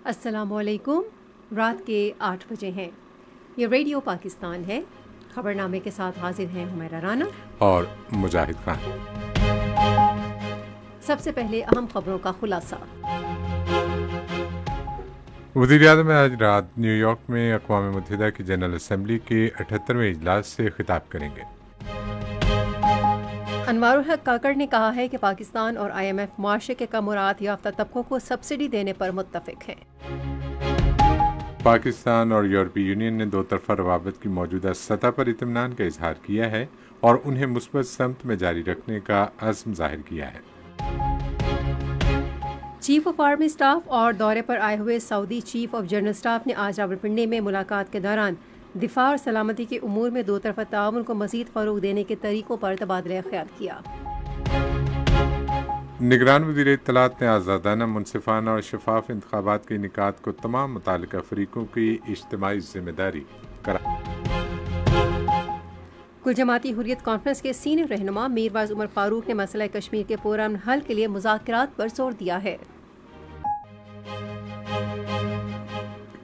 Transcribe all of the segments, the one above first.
السلام علیکم۔ رات کے 8 بجے ہیں۔ یہ ریڈیو پاکستان ہے۔ خبرنامے کے ساتھ حاضر ہیں حمیرہ رانا اور مجاہد خان۔ سب سے پہلے اہم خبروں کا خلاصہ۔ وزیر اعظم آج رات نیو یارک میں اقوام متحدہ کی جنرل اسمبلی کے 78ویں اجلاس سے خطاب کریں گے۔ انوار الحق کاکڑ نے کہا ہے کہ پاکستان اور IMF معاشرے کے کم مراعات یافتہ طبقوں کو سبسڈی دینے پر متفق ہیں۔ پاکستان اور یورپی یونین نے دو طرفہ روابط کی موجودہ سطح پر اطمینان کا اظہار کیا ہے اور انہیں مثبت سمت میں جاری رکھنے کا عزم ظاہر کیا ہے۔ چیف آف آرمی اسٹاف اور دورے پر آئے ہوئے سعودی چیف آف جنرل اسٹاف نے آج راولپنڈی میں ملاقات کے دوران دفاع اور سلامتی کے امور میں دو طرفہ تعاون کو مزید فروغ دینے کے طریقوں پر تبادلہ خیال کیا۔ نگران وزیر اطلاعات نے آزادانہ، منصفانہ اور شفاف انتخابات کے انعقاد کو تمام متعلقہ فریقوں کی اجتماعی ذمہ داری قرار۔ کل جماعتی حریت کانفرنس کے سینئر رہنما میرواز عمر فاروق نے مسئلہ کشمیر کے پرامن حل کے لیے مذاکرات پر زور دیا ہے۔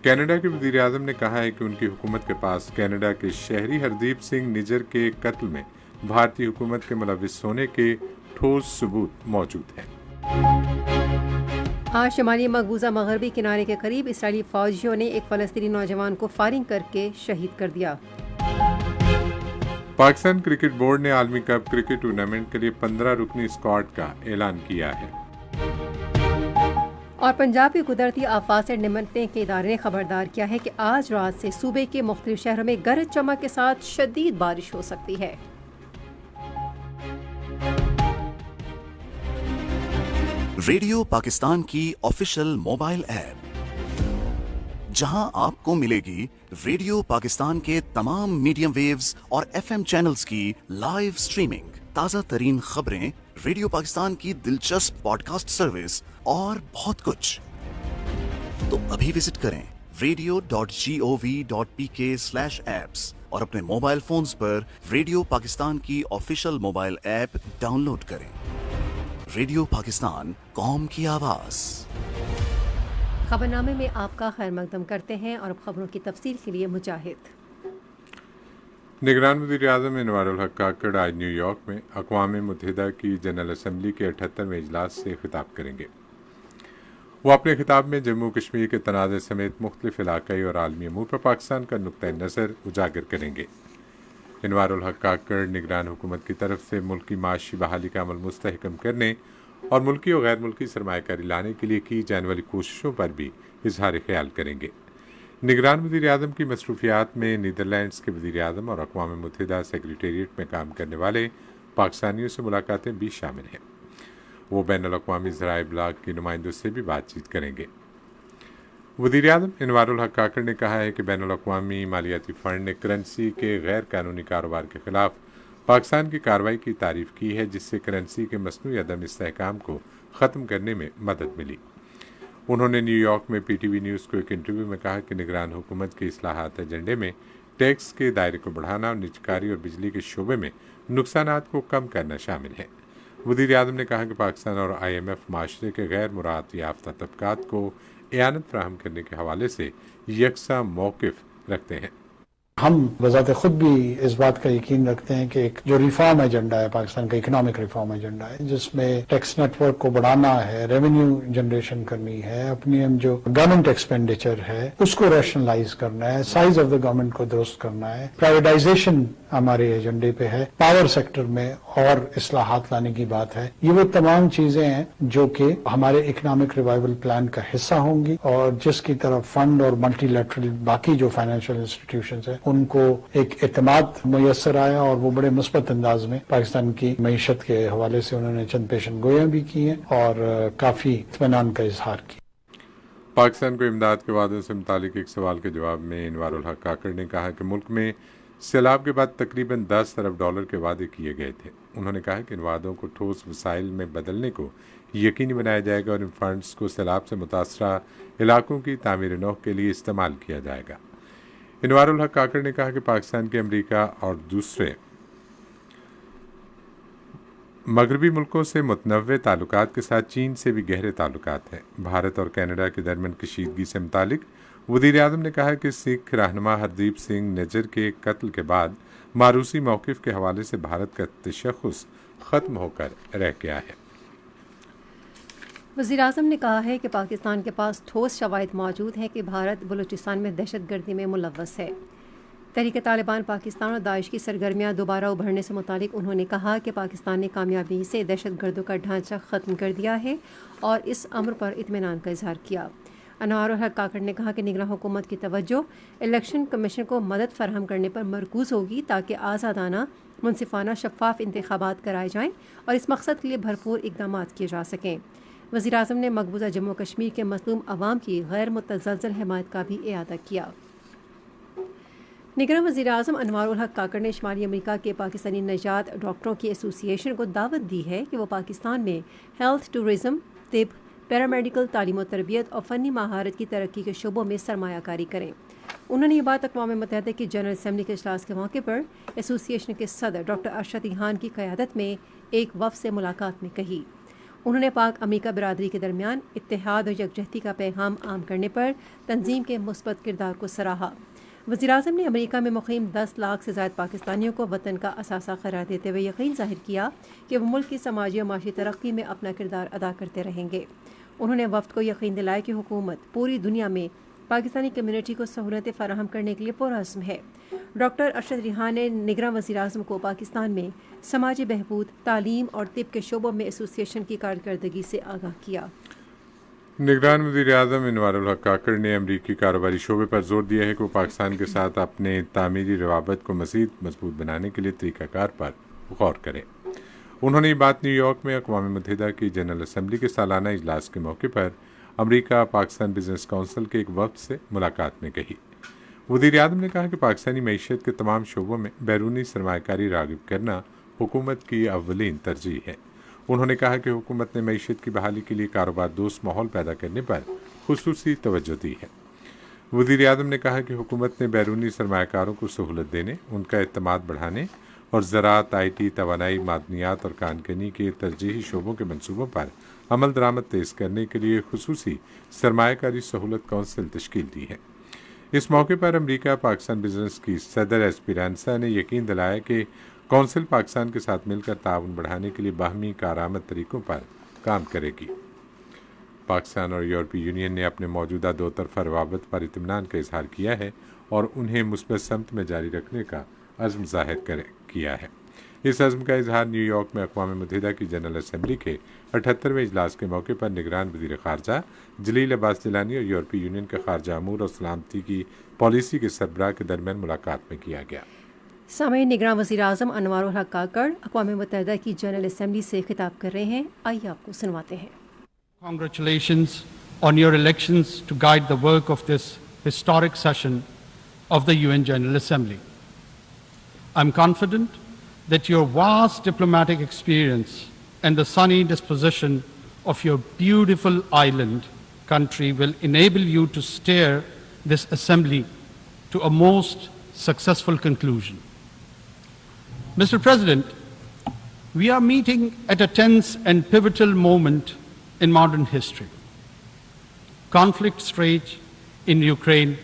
کینیڈا کے وزیر اعظم نے کہا ہے کہ ان کی حکومت کے پاس کینیڈا کے شہری ہردیپ سنگھ نجر کے قتل میں بھارتی حکومت کے ملوث ہونے کے ٹھوس ثبوت موجود ہیں۔ آج شمالی مقبوضہ مغربی کنارے کے قریب اسرائیلی فوجیوں نے ایک فلسطینی نوجوان کو فائرنگ کر کے شہید کر دیا۔ پاکستان کرکٹ بورڈ نے عالمی کپ کرکٹ ٹورنامنٹ کے لیے 15 رکنی اسکواڈ کا اعلان کیا ہے۔ اور پنجاب کی قدرتی آفات سے نمٹنے کے ادارے نے خبردار کیا ہے کہ آج رات سے صوبے کے مختلف شہروں میں گرج چمک کے ساتھ شدید بارش ہو سکتی ہے۔ ریڈیو پاکستان کی آفیشیل موبائل ایپ، جہاں آپ کو ملے گی ریڈیو پاکستان کے تمام میڈیم ویوز اور FM چینلز کی لائیو سٹریمنگ، تازہ ترین خبریں، ریڈیو پاکستان کی دلچسپ پوڈ کاسٹ سروس اور بہت کچھ۔ تو ابھی وزٹ کریں radio.gov.pk/apps اور اپنے موبائل فونز پر ریڈیو پاکستان کی official mobile app download کریں۔ ریڈیو پاکستان، قوم کی آواز۔ خبرنامے میں آپ کا خیر مقدم کرتے ہیں اور اب خبروں کی تفصیل کے لیے مجاہد۔ نگران وزیر اعظم انوار الحق کاکڑ آج نیو یارک میں اقوام متحدہ کی جنرل اسمبلی کے 78ویں اجلاس سے خطاب کریں گے۔ وہ اپنے خطاب میں جموں کشمیر کے تنازع سمیت مختلف علاقائی اور عالمی امور پر پاکستان کا نقطہ نظر اجاگر کریں گے۔ انوار الحق کاکڑ نگران حکومت کی طرف سے ملکی معاشی بحالی کا عمل مستحکم کرنے اور ملکی اور غیر ملکی سرمایہ کاری لانے کے لیے کی جانے والی کوششوں پر بھی اظہار خیال کریں گے۔ نگران وزیر اعظم کی مصروفیات میں نیدرلینڈز کے وزیر اعظم اور اقوام متحدہ سیکریٹریٹ میں کام کرنے والے پاکستانیوں سے ملاقاتیں بھی شامل ہیں۔ وہ بین الاقوامی ذرائع ابلاغ کی نمائندوں سے بھی بات چیت کریں گے۔ وزیر اعظم انوار الحق کاکڑ نے کہا ہے کہ بین الاقوامی مالیاتی فنڈ نے کرنسی کے غیر قانونی کاروبار کے خلاف پاکستان کی کارروائی کی تعریف کی ہے، جس سے کرنسی کے مصنوعی عدم استحکام کو ختم کرنے میں مدد ملی۔ انہوں نے نیو یارک میں PTV نیوز کو ایک انٹرویو میں کہا کہ نگران حکومت کے اصلاحات ایجنڈے میں ٹیکس کے دائرے کو بڑھانا اور نجکاری اور بجلی کے شعبے میں نقصانات کو کم کرنا شامل ہے۔ وزیر اعظم نے کہا کہ پاکستان اور IMF معاشرے کے غیر مراعات یافتہ طبقات کو اعانت فراہم کرنے کے حوالے سے یکساں موقف رکھتے ہیں۔ ہم بذات خود بھی اس بات کا یقین رکھتے ہیں کہ ایک جو ریفارم ایجنڈا ہے پاکستان کا، اکنامک ریفارم ایجنڈا ہے، جس میں ٹیکس نیٹ ورک کو بڑھانا ہے، ریونیو جنریشن کرنی ہے، اپنی جو گورنمنٹ ایکسپینڈیچر ہے اس کو ریشنلائز کرنا ہے، سائز آف دا گورنمنٹ کو درست کرنا ہے، پرائیویٹائزیشن ہمارے ایجنڈے پہ ہے، پاور سیکٹر میں اور اصلاحات لانے کی بات ہے۔ یہ وہ تمام چیزیں ہیں جو کہ ہمارے اکنامک ریوائول پلان کا حصہ ہوں گی اور جس کی طرف فنڈ اور ملٹی لیٹرل باقی جو فائنینشیل انسٹیٹیوشنز ہیں ان کو ایک اعتماد میسر آیا اور وہ بڑے مثبت انداز میں پاکستان کی معیشت کے حوالے سے انہوں نے چند پیشن گویاں بھی کی ہیں اور کافی اطمینان کا اظہار کیا۔ پاکستان کو امداد کے وعدوں سے متعلق ایک سوال کے جواب میں انوار الحق کاکڑ نے کہا کہ ملک میں سیلاب کے بعد تقریباً $10 ارب کے وعدے کیے گئے تھے۔ انہوں نے کہا کہ ان وعدوں کو ٹھوس وسائل میں بدلنے کو یقینی بنایا جائے گا اور ان فنڈز کو سیلاب سے متاثرہ علاقوں کی تعمیر نو کے لیے استعمال کیا جائے گا۔ انوار الحق کاکڑ نے کہا کہ پاکستان کے امریکہ اور دوسرے मगरबी मुल्कों से मुतनव्वे ताल्लुकात के साथ चीन से भी गहरे ताल्लुकात हैं। भारत और कनाडा के दरमियान कशीदगी से मुतालिक वज़ीर आज़म ने कहा कि सिख रहनुमा हरदीप सिंह निज्जर के कत्ल के बाद मारूसी मौक़िफ़ के हवाले से भारत का तशख़्ख़ुस ख़त्म होकर रह गया है। वज़ीर आज़म ने कहा है कि पाकिस्तान के पास ठोस शवाहिद मौजूद हैं कि भारत बलूचिस्तान में दहशतगर्दी में मुलव्वस है। तहरीक तालिबान पाकिस्तान और दाइश की सरगर्मियाँ दोबारा उभरने से मुतालिक उन्होंने कहा कि पाकिस्तान ने कामयाबी से दहशतगर्दों का ढांचा ख़त्म कर दिया है और इस अमर पर इत्मीनान का इजहार किया। अनवार उल हक काकड़ ने कहा कि निगरान हुकूमत की तवज्जो इलेक्शन कमीशन को मदद फराहम करने पर मरकूज़ होगी ताकि आज़ादाना मुनसिफाना शफाफ इंतखाबात कराए जाएँ और इस मकसद के लिए भरपूर इकदाम किए जा सकें। वज़ीर आज़म ने मकबूजा जम्मू कश्मीर के मज़लूम अवाम की गैर मुतज़लज़ल हिमायत का भी इआदा किया। निगरान वज़ीर आज़म अनवार उल हक काकड़ ने शुमाली अमरीका के पाकिस्तानी नजात डॉक्टरों की एसोसिएशन को दावत दी है कि वो पाकिस्तान में हेल्थ, टूरिज़म, तिब, पैरामेडिकल, तालीम और तरबियत और फ़नी महारत की तरक्की के शोबों में सरमायाकारी करें। उन्होंने ये बात अक़वाम मुत्तहिदा की जनरल असम्बली के इजलास के मौके पर एसोसिएशन के सदर डॉक्टर अरशद रिहान की क़यादत में एक वफ़द से मुलाकात में कही। उन्होंने पाक अमरीका बरादरी के दरमियान इत्तेहाद और यकजहती का पैगाम आम करने पर तंजीम के मुस्बत किरदार को सराहा। वज़ीर आज़म ने अमरीका में मुक़ीम 10 लाख से ज़ायद पाकिस्तानियों को वतन का असासा करार देते हुए यकीन ज़ाहिर किया कि वो मुल्क की समाजी और माशी तरक्की में अपना किरदार अदा करते रहेंगे। उन्होंने वफ़द को यकीन दिलाया कि हुकूमत पूरी दुनिया में पाकिस्तानी कम्यूनिटी को सहूलतें फराहम करने के लिए पुरअज़्म है। डॉक्टर अरशद रिहान ने निगरान वज़ीर आज़म को पाकिस्तान में समाजी बहबूद, तालीम और तिब के शोबों में एसोसिएशन की कारकर्दगी से आगाह किया। निगरान वज़ीर आज़म अनवार उल हक काकड़ ने अमरीकी कारोबारी शोबे पर जोर दिया है कि वो पाकिस्तान के साथ अपने तामीरी रवाबत को मज़ीद मजबूत बनाने के लिए तरीक़ाकार पर गौर करें। उन्होंने ये बात न्यूयॉर्क में अक़वाम मुत्तहिदा की जनरल असम्बली के सालाना इजलास के मौके पर अमरीका पाकिस्तान बिजनेस काउंसिल के एक वफ़द से मुलाकात में कही। वज़ीर आज़म ने कहा कि पाकिस्तानी मईशत के तमाम शोबों में बैरूनी सरमायाकारी राग़िब करना हुकूमत की अव्वलीन तरजीह है। उन्होंने कहा कि हुकूमत ने मईशत की बहाली के लिए कारोबार दोस्त माहौल पैदा करने पर खुसूसी तवज्जो दी है। वज़ीर आज़म ने कहा कि हुकूमत ने बैरूनी सरमायाकारों को सहूलत देने, उनका एतमाद बढ़ाने और ज़राअत, IT, तवानाई, मादनियात और कानकनी के तरजीही शोबों के मनसूबों पर अमल दरामद तेज़ करने के लिए खुसूसी सरमायाकारी सहूलत काउंसिल तश्कील दी है। इस मौके पर अमरीका पाकिस्तान बिजनेस की सदर एस्पिरांसा ने यकीन दिलाया कि कौंसिल पाकिस्तान के साथ मिलकर ताउन बढ़ाने के लिए बाहमी कारआमद तरीक़ों पर काम करेगी। पाकिस्तान और यूरोपीय यूनियन ने अपने मौजूदा दो तरफ़ा रवाबत पर इत्मीनान का इजहार किया है और उन्हें मुस्बत समत में जारी रखने का अज़्म ज़ाहिर किया है। इस अज़्म का इजहार न्यूयॉर्क में अक़वाम मुत्तहिदा की जनरल असम्बली के 78वें इजलास के मौके पर निगरान वज़ीर ख़ारजा जलील अब्बास जिलानी और यूरोपीय यूनियन के ख़ारजा अमूर और सलामती की पॉलिसी के सरबराह के दरमियान मुलाकात में किया गया। सामईन, निगरान वज़ीर आज़म अनवार उल हक काकड़ अक़वाम मुत्तहिदा की जनरल असम्बली से खिताब कर रहे हैं। आइए आपको सुनवाते हैं। Congratulations on your elections to guide the work of this historic session of the UN General Assembly. I'm confident that your vast diplomatic experience and the sunny disposition of your beautiful island country will enable you to steer this assembly to a most successful conclusion. Mr. President, we are meeting at a tense and pivotal moment in modern history. Conflicts rage in Ukraine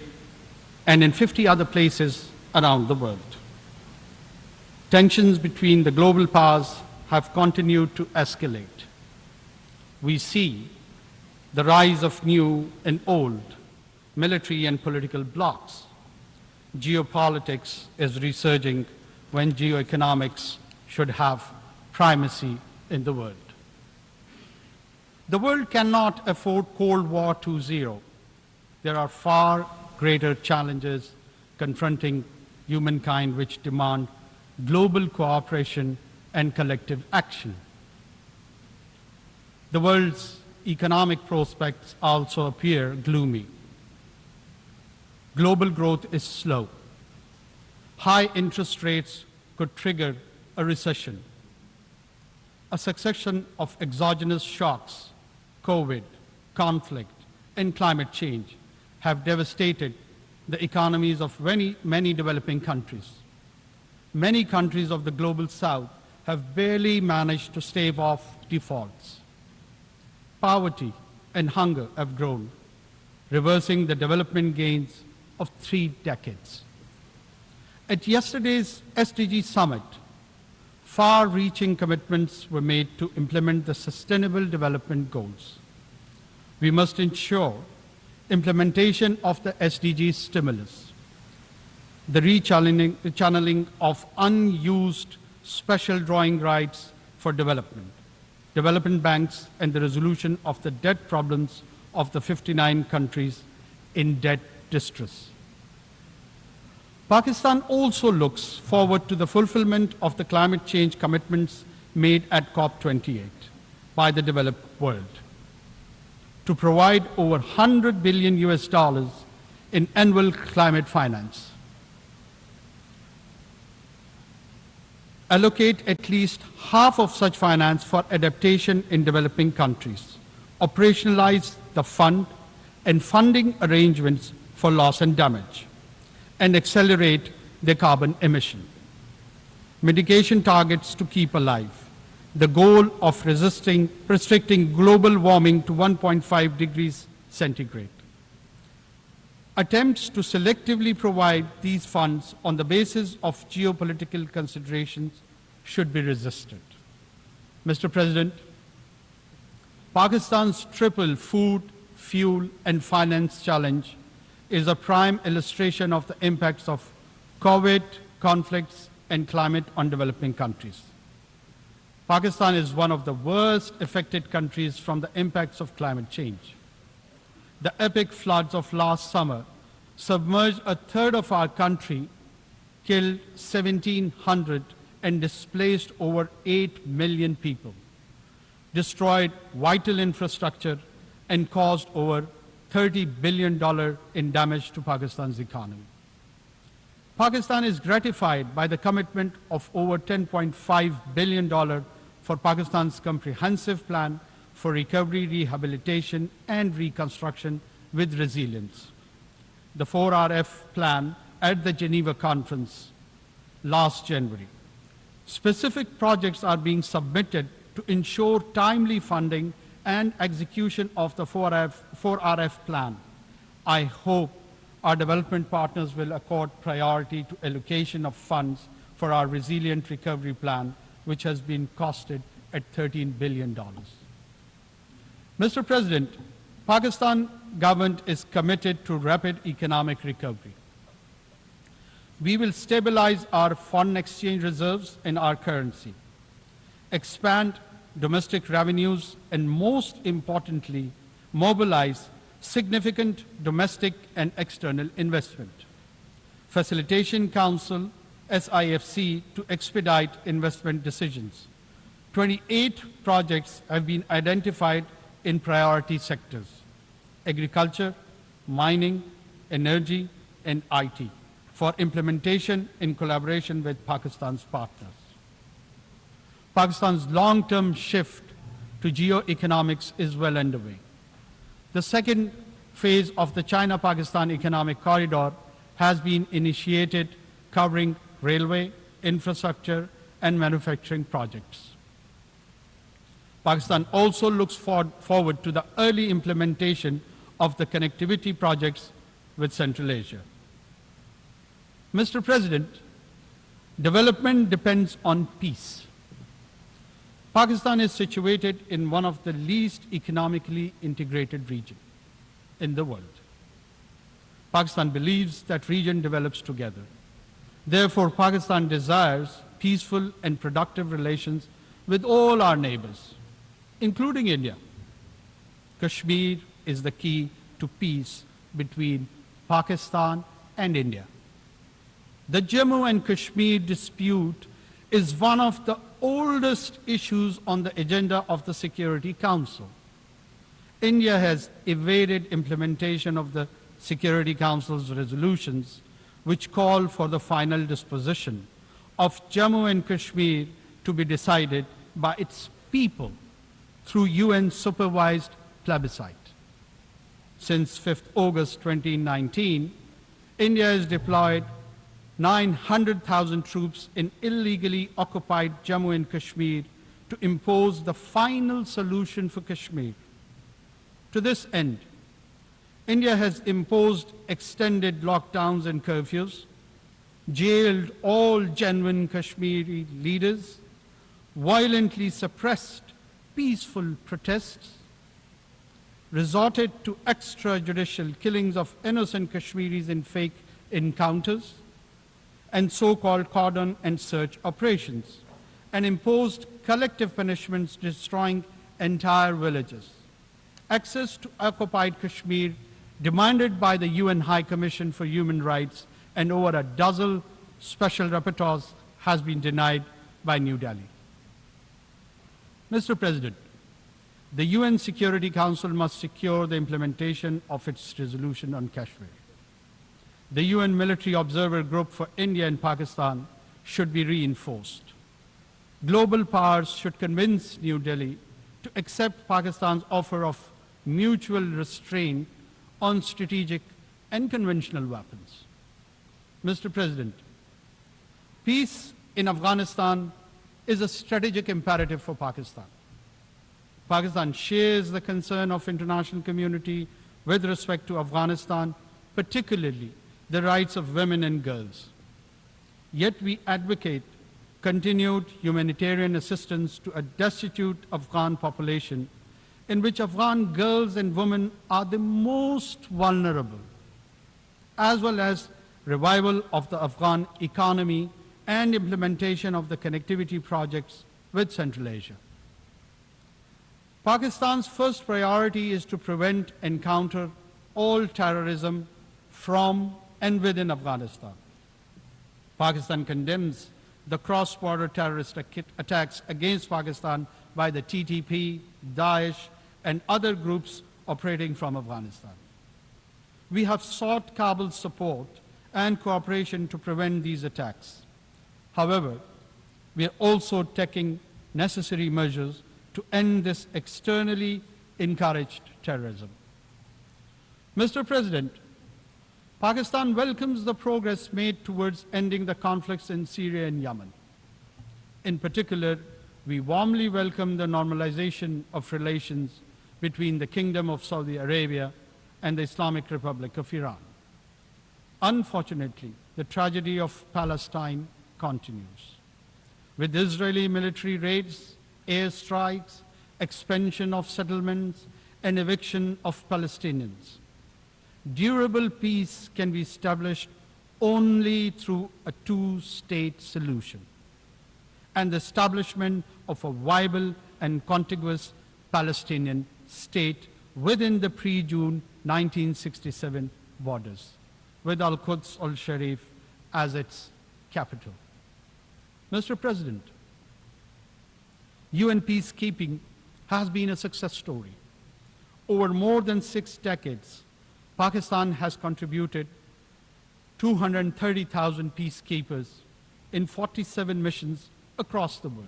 and in 50 other places around the world. Tensions between the global powers have continued to escalate. We see the rise of new and old military and political blocs. Geopolitics is resurging when geoeconomics should have primacy in the world. The world cannot afford Cold War 2.0. There are far greater challenges confronting humankind which demand global cooperation and collective action. The world's economic prospects also appear gloomy. Global growth is slow. High interest rates could trigger a recession. A succession of exogenous shocks, COVID, conflict, and climate change have devastated the economies of many developing countries. Many countries of the global south have barely managed to stave off defaults. Poverty and hunger have grown, reversing the development gains of 3 decades. At yesterday's SDG summit, far-reaching commitments were made to implement the Sustainable Development Goals. We must ensure implementation of the SDG stimulus, the rechanneling of unused special drawing rights for development banks, and the resolution of the debt problems of the 59 countries in debt distress. Pakistan also looks forward to the fulfillment of the climate change commitments made at COP28 by the developed world to provide over $100 billion in annual climate finance, allocate at least half of such finance for adaptation in developing countries, operationalize the fund and funding arrangements for loss and damage, and accelerate their carbon emission. Mitigation targets to keep alive the goal of restricting global warming to 1.5 degrees centigrade. Attempts to selectively provide these funds on the basis of geopolitical considerations should be resisted. Mr. President, Pakistan's triple food, fuel, and finance challenge is a prime illustration of the impacts of COVID, conflicts, and climate on developing countries. Pakistan is one of the worst affected countries from the impacts of climate change. The epic floods of last summer submerged a third of our country, killed 1,700, and displaced over 8 million people, destroyed vital infrastructure, and caused over $30 billion in damage to Pakistan's economy. Pakistan is gratified by the commitment of over $10.5 billion for Pakistan's comprehensive plan for recovery, rehabilitation, and reconstruction with resilience, the 4RF plan at the Geneva conference last January. Specific projects are being submitted to ensure timely funding and execution of the 4RF plan. I hope our development partners will accord priority to allocation of funds for our resilient recovery plan, which has been costed at $13 billion. Mr. President, Pakistan government is committed to rapid economic recovery. We will stabilize our foreign exchange reserves in our currency, expand domestic revenues, and most importantly, mobilize significant domestic and external investment. Facilitation Council, SIFC, to expedite investment decisions. 28 projects have been identified in priority sectors: agriculture, mining, energy, and IT, for implementation in collaboration with Pakistan's partners. Pakistan's long-term shift to geoeconomics is well underway. The second phase of the China-Pakistan Economic Corridor has been initiated, covering railway, infrastructure, and manufacturing projects. Pakistan also looks forward to the early implementation of the connectivity projects with Central Asia. Mr. President, development depends on peace. Pakistan is situated in one of the least economically integrated regions in the world. Pakistan believes that region develops together. Therefore, Pakistan desires peaceful and productive relations with all our neighbors, including India. Kashmir is the key to peace between Pakistan and India. The Jammu and Kashmir dispute is one of the oldest issues on the agenda of the Security Council. India has evaded implementation of the Security Council's resolutions, which call for the final disposition of Jammu and Kashmir to be decided by its people through UN-supervised plebiscite. Since 5th August 2019, India has deployed 900,000 troops in illegally occupied Jammu and Kashmir to impose the final solution for Kashmir. To this end, India has imposed extended lockdowns and curfews, jailed all genuine Kashmiri leaders, violently suppressed peaceful protests, resorted to extrajudicial killings of innocent Kashmiris in fake encounters, and so-called cordon and search operations, and imposed collective punishments destroying entire villages. Access to occupied Kashmir, demanded by the UN High Commission for Human Rights and over a dozen special rapporteurs, has been denied by New Delhi. Mr. President, the UN Security Council must secure the implementation of its resolution on Kashmir. The UN Military Observer Group for India and Pakistan should be reinforced. Global powers should convince New Delhi to accept Pakistan's offer of mutual restraint on strategic and conventional weapons. Mr. President, peace in Afghanistan is a strategic imperative for Pakistan. Pakistan shares the concern of international community with respect to Afghanistan, particularly the rights of women and girls. Yet we advocate continued humanitarian assistance to a destitute Afghan population in which Afghan girls and women are the most vulnerable, as well as revival of the Afghan economy and implementation of the connectivity projects with Central Asia. Pakistan's first priority is to prevent and counter all terrorism from and within Afghanistan. Pakistan condemns the cross-border terrorist attacks against Pakistan by the TTP, Daesh, and other groups operating from Afghanistan. We have sought Kabul's support and cooperation to prevent these attacks. However, we are also taking necessary measures to end this externally encouraged terrorism. Mr. President, Pakistan welcomes the progress made towards ending the conflicts in Syria and Yemen. In particular, we warmly welcome the normalization of relations between the Kingdom of Saudi Arabia and the Islamic Republic of Iran. Unfortunately, the tragedy of Palestine continues, with Israeli military raids, airstrikes, expansion of settlements, and eviction of Palestinians. Durable peace can be established only through a two-state solution and the establishment of a viable and contiguous Palestinian state within the pre-June 1967 borders, with Al-Quds al-Sharif as its capital. Mr. President, UN peacekeeping has been a success story. Over more than 6 decades, Pakistan has contributed 230,000 peacekeepers in 47 missions across the world.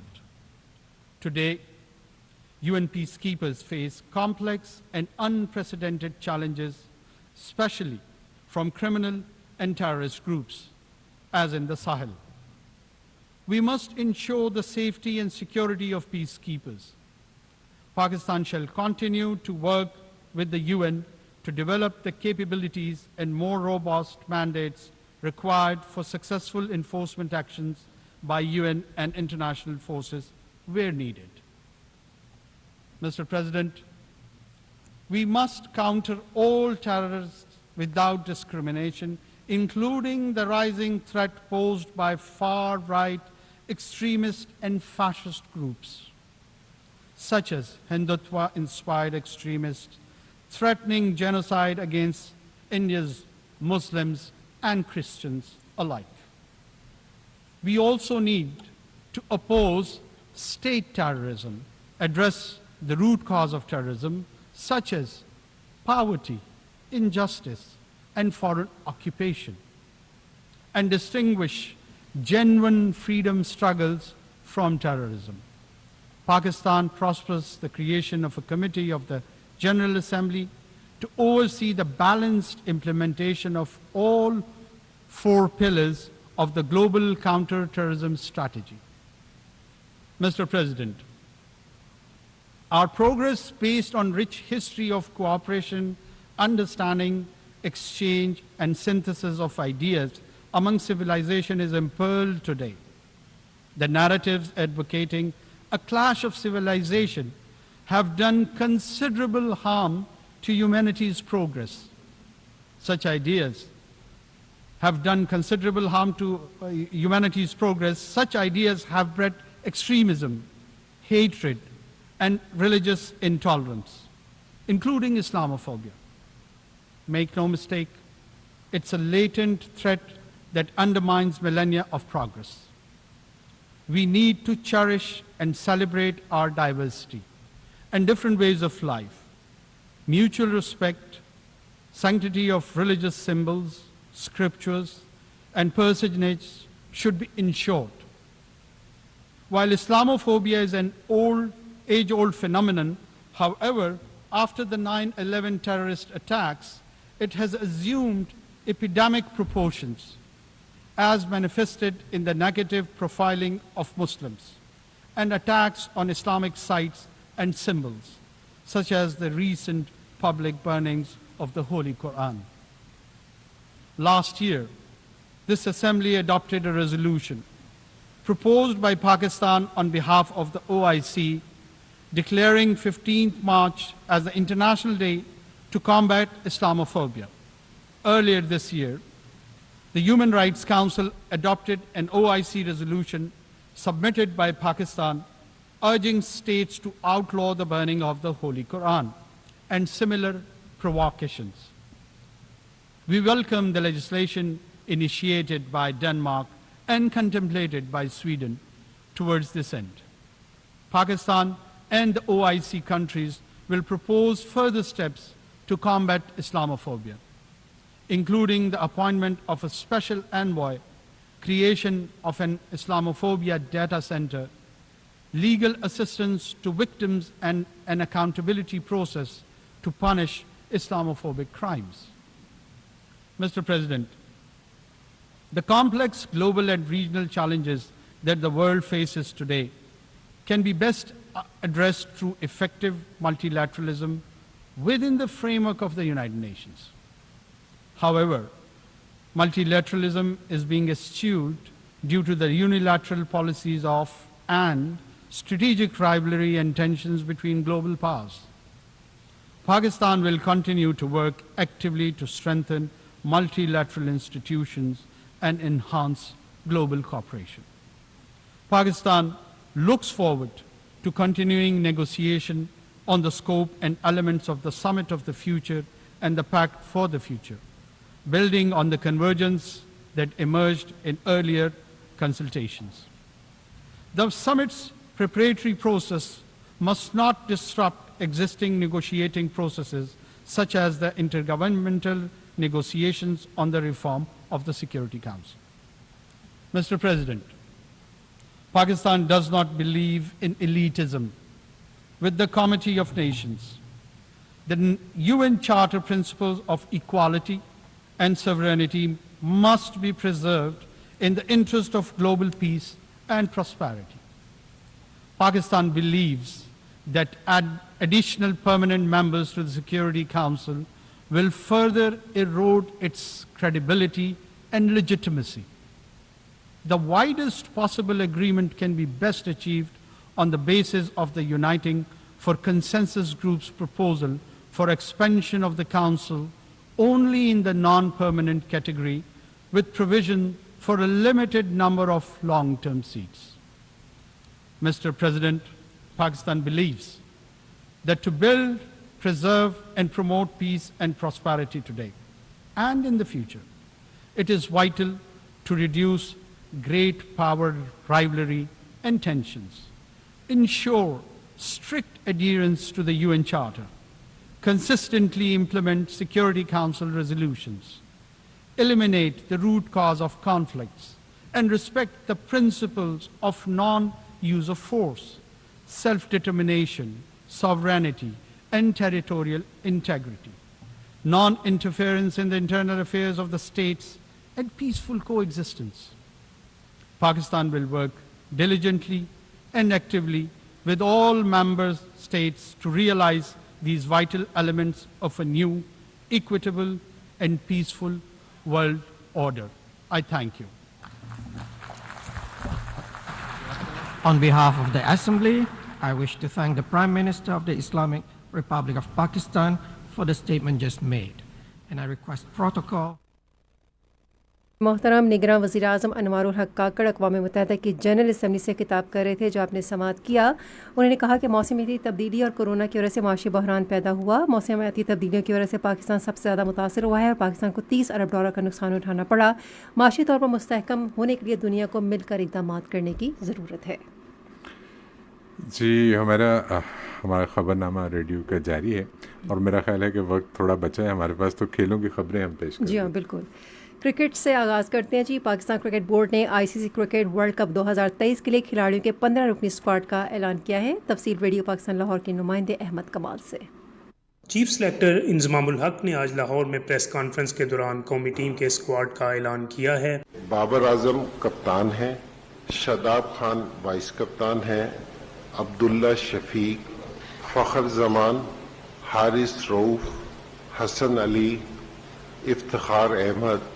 Today, UN peacekeepers face complex and unprecedented challenges, especially from criminal and terrorist groups, as in the Sahel. We must ensure the safety and security of peacekeepers. Pakistan shall continue to work with the UN to develop the capabilities and more robust mandates required for successful enforcement actions by UN and international forces where needed. Mr. President, we must counter all terrorists without discrimination, including the rising threat posed by far-right extremist and fascist groups, such as Hindutva-inspired extremists threatening genocide against India's Muslims and Christians alike. We also need to oppose state terrorism, address the root cause of terrorism, such as poverty, injustice, and foreign occupation, and distinguish genuine freedom struggles from terrorism. Pakistan prospers the creation of a committee of the General Assembly to oversee the balanced implementation of all 4 pillars of the global counterterrorism strategy. Mr. President, our progress based on rich history of cooperation, understanding, exchange, and synthesis of ideas among civilization is impearled today. The narratives advocating a clash of civilization have done considerable harm to humanity's progress. Such ideas have done considerable harm to humanity's progress. Such ideas have bred extremism, hatred, and religious intolerance, including Islamophobia. Make no mistake, it's a latent threat that undermines millennia of progress. We need to cherish and celebrate our diversity and different ways of life. Mutual respect, sanctity of religious symbols, scriptures, and personage should be ensured. While Islamophobia is an age-old phenomenon, however, after the 9/11 terrorist attacks, it has assumed epidemic proportions, as manifested in the negative profiling of Muslims and attacks on Islamic sites and symbols, such as the recent public burnings of the Holy Quran. Last year, this Assembly adopted a resolution proposed by Pakistan on behalf of the OIC, declaring 15th March as the International Day to combat Islamophobia. Earlier this year, the Human Rights Council adopted an OIC resolution submitted by Pakistan urging states to outlaw the burning of the Holy Quran and similar provocations. We welcome the legislation initiated by Denmark and contemplated by Sweden towards this end. Pakistan and the OIC countries will propose further steps to combat Islamophobia, including the appointment of a special envoy, creation of an Islamophobia data center, legal assistance to victims, and an accountability process to punish Islamophobic crimes. Mr. President, the complex global and regional challenges that the world faces today can be best addressed through effective multilateralism within the framework of the United Nations. However, multilateralism is being eschewed due to the unilateral policies of and strategic rivalry and tensions between global powers. Pakistan will continue to work actively to strengthen multilateral institutions and enhance global cooperation. Pakistan looks forward to continuing negotiation on the scope and elements of the Summit of the Future and the Pact for the Future, building on the convergence that emerged in earlier consultations. The summit's preparatory process must not disrupt existing negotiating processes such as the intergovernmental negotiations on the reform of the Security Council. Mr. President, Pakistan does not believe in elitism. With the Committee of Nations, the UN Charter principles of equality and sovereignty must be preserved in the interest of global peace and prosperity. Pakistan believes that additional permanent members to the Security Council will further erode its credibility and legitimacy. The widest possible agreement can be best achieved on the basis of the Uniting for Consensus Group's proposal for expansion of the Council only in the non-permanent category, with provision for a limited number of long-term seats. Mr. President, Pakistan believes that to build, preserve, and promote peace and prosperity today and in the future, it is vital to reduce great power rivalry and tensions, ensure strict adherence to the UN Charter, consistently implement Security Council resolutions, eliminate the root cause of conflicts, and respect the principles of non-use of force, self-determination, sovereignty, and territorial integrity, non-interference in the internal affairs of the states, and peaceful coexistence. Pakistan will work diligently and actively with all member states to realize these vital elements of a new, equitable, and peaceful world order. I thank you. On behalf of the Assembly, I wish to thank the Prime Minister of the Islamic Republic of Pakistan for the statement just made, and I request protocol. मोहतरम निगरान वज़ीर आज़म अनवारुल हक काकड़ अक़वाम मुत्तहिदा की general assembly से खिताब कर रहे थे, जो आपने समाअत किया। उन्होंने कहा कि मौसमियाती तब्दीली और कोरोना की वजह से माशी बहरान पैदा हुआ। मौसमियाती तब्दीलियों की वजह से पाकिस्तान सबसे ज़्यादा मुतासर हुआ है और पाकिस्तान को 30 अरब डॉलर का नुकसान उठाना पड़ा। माशी तौर पर मुस्तहकम होने के लिए दुनिया को मिलकर इक़दाम करने की ज़रूरत है। जी, हमारा ख़बरनामा रेडियो का जारी है और मेरा ख्याल है कि वक्त थोड़ा बचा है हमारे पास, तो खेलों की खबरें हम पेश करें। जी हाँ, बिल्कुल। क्रिकेट से आगाज़ करते हैं जी। पाकिस्तान क्रिकेट बोर्ड ने आईसीसी क्रिकेट वर्ल्ड कप 2023 के लिए खिलाड़ियों के 15 रुकनी स्क्वाड का ऐलान किया है। तफसील रेडियो पाकिस्तान लाहौर के नुमाइंदे अहमद कमाल से। चीफ सेलेक्टर इंजमामुल हक ने आज लाहौर में प्रेस कॉन्फ्रेंस के दौरान कौमी टीम के स्क्वाड का ऐलान किया है। बाबर आजम कप्तान हैं, शादाब खान वाइस कप्तान हैं, Abdullah Shafiq, Fakhar Zaman, Haris Rauf, Hasan Ali, Iftikhar Ahmed,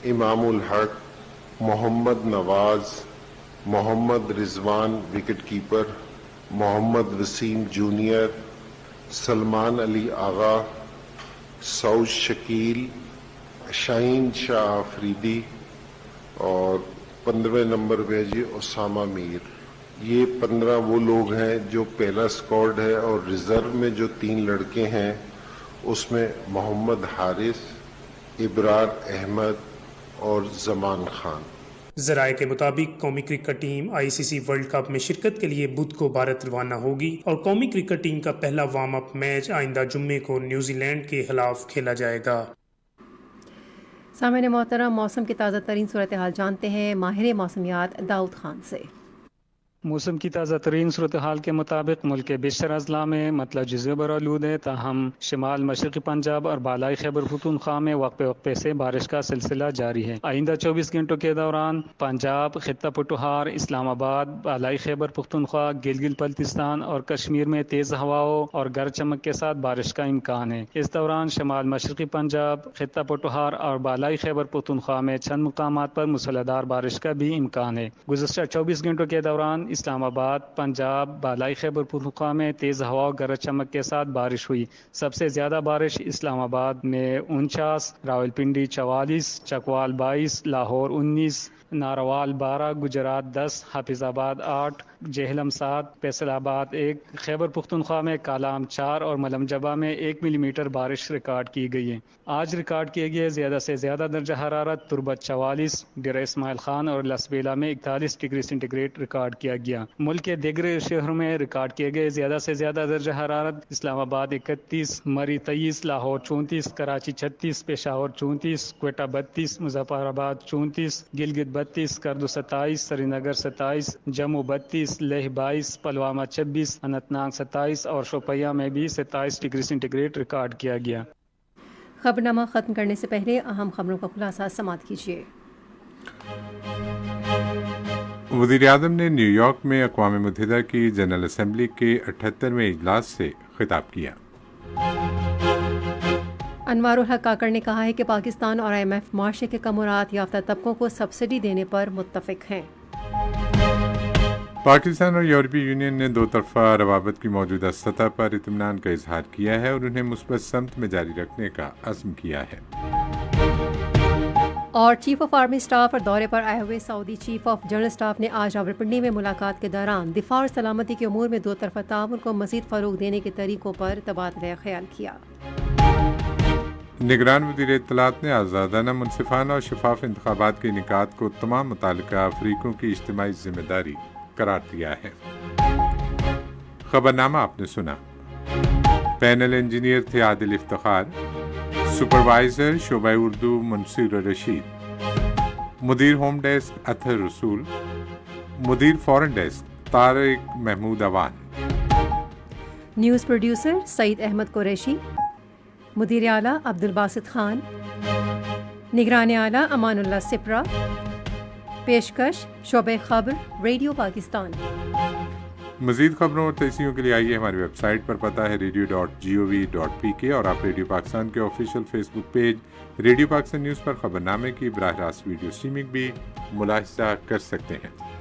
Imamul Haq, Mohammad Nawaz, Mohammad Rizwan wicket keeper, Mohammad Wasim junior, Salman Ali Agha, Saud Shakeel, Shaheen Shah Afridi और 15वें नंबर पे जी उसामा मीर। ये 15 वो लोग हैं जो पहला स्क्वाड है, और रिजर्व में जो 3 लड़के हैं उसमें मोहम्मद हारिस, इब्रार अहमद और जमान खान। ज़राए के मुताबिक कौमी cricket team ICC world cup में शिरकत के लिए बुध को भारत रवाना होगी और कौमी क्रिकेट टीम का पहला वार्म अप मैच आइंदा जुम्मे को न्यूजीलैंड के खिलाफ खेला जाएगा। सामईन मोहतरम, मौसम की ताज़ा तरीन सूरत हाल जानते हैं माहिर मौसमियात दाऊद खान से। मौसम की ताज़ा तरीन सूरत हाल के मुताबिक मुल्क के बेशतर अजला में मतलब जुज़े बरालूद है, ताहम शिमाल मशरक़ी पंजाब और बालाई खैबर पख्तूनख्वा में वक्फे वक्फे से बारिश का सिलसिला जारी है। आइंदा 24 घंटों के दौरान पंजाब, खित्ता पटुहार, इस्लामाबाद, बालाई खैबर पख्तूनख्वा, गिलगित बल्तिस्तान और कश्मीर में तेज़ हवाओं और गरज चमक के साथ बारिश का इम्कान है। इस दौरान शिमाल मशरक़ी पंजाब, खित्ता पटुहार और बालाई खैबर पख्तूनख्वा में चंद मुकामात पर मूसलाधार बारिश का भी इम्कान है। गुज़श्ता 24 घंटों के दौरान इस्लामाबाद, पंजाब, बालाई खैबर पख्तूनख्वा में तेज़ हवा गरज चमक के साथ बारिश हुई। सबसे ज़्यादा बारिश इस्लामाबाद में 49, रावलपिंडी 44, चकवाल 22, लाहौर 19, नारवाल 12, गुजरात 10, हाफिजाबाद 8, जेहलम 7, फैसलाबाद 1, खैबर पख्तूनख्वा में कालाम 4 और मलमजबा में 1 मिलीमीटर बारिश रिकॉर्ड की गई है। आज रिकॉर्ड किए गए ज़्यादा से ज़्यादा दर्जा हरारत तुरबत 44, डेरा इस्माइल खान और लसबेला में 41 डिग्री सेंटीग्रेड रिकॉर्ड किया गया। मुल्क के दीगर शहरों में रिकॉर्ड किए गए ज़्यादा से ज़्यादा दर्जा हरारत इस्लामाबाद 31, मरी 23, लाहौर 34, कराची 36, पेशावर 34, क्वेटा 32, मुजफ्फराबाद 34, गिलगित 32, करदू 27, श्रीनगर 27, जम्मू 32, लेह 22, पलवामा 26, अनंतनाग 27 और शोपियां में भी 27 डिग्री सेंटीग्रेड रिकॉर्ड किया गया। खबरनामा ख़त्म करने से पहले अहम खबरों का खुलासा समाअत कीजिए। वज़ीर आज़म ने न्यूयॉर्क में अक़वाम मुत्तहिदा की जनरल असम्बली के 78वें इजलास से खिताब किया। अनवारुल हक काकड़ ने कहा है कि पाकिस्तान और IMF माशरे के कमरात याफ्ता तबकों को सब्सिडी देने पर मुत्तफिक हैं। पाकिस्तान और यूरोपीय यूनियन ने दो तरफ़ा रवाबत की मौजूदा सतह पर इत्मीनान का इजहार किया है और उन्हें मुस्बत समत में जारी रखने का अज़्म किया है। और चीफ ऑफ आर्मी स्टाफ और दौरे पर आए हुए Saudi chief of general staff ने आज रावलपिंडी में मुलाकात के दौरान दिफा और सलामती के उमूर में दो तरफ़ा ताउन को मज़ीद फ़रोग़ देने के तरीक़ों पर तबादला ख्याल किया। निगरान वज़ीर इत्तलात ने आज़ादाना, मुनसिफाना और शफाफ इंतखाबात के इनेकाद को तमाम मुताल्लिका फ़रीक़ों की इज्तिमाई ज़िम्मेदारी करार दिया है। खबरनामा आपने सुना। पैनल इंजीनियर थे आदिल इफ्तिखार, सुपरवाइज़र शोबा उर्दू मुनसिर रशीद, मुदीर होम डेस्क अतहर रसूल, मुदीर foreign desk Tariq Mahmood Awan, news producer Saeed Ahmed Qureshi, मुदीर आला अब्दुल बासित खान, निगरान आला अमानुल्लाह सिपरा, پیشکش شعبہ خبر ریڈیو پاکستان۔ مزید خبروں اور تجزیوں کے لیے آئیے ہماری ویب سائٹ پر، پتہ ہے radio.gov.pk، اور آپ ریڈیو پاکستان کے آفیشیل فیس بک پیج ریڈیو پاکستان نیوز پر خبرنامے کی براہ راست ویڈیو اسٹریمنگ بھی ملاحظہ کر سکتے ہیں۔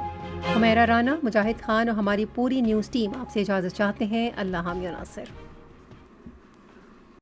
حمیرہ رانا، مجاہد خان اور ہماری پوری نیوز ٹیم آپ سے اجازت چاہتے ہیں۔ اللہ حامی و ناصر۔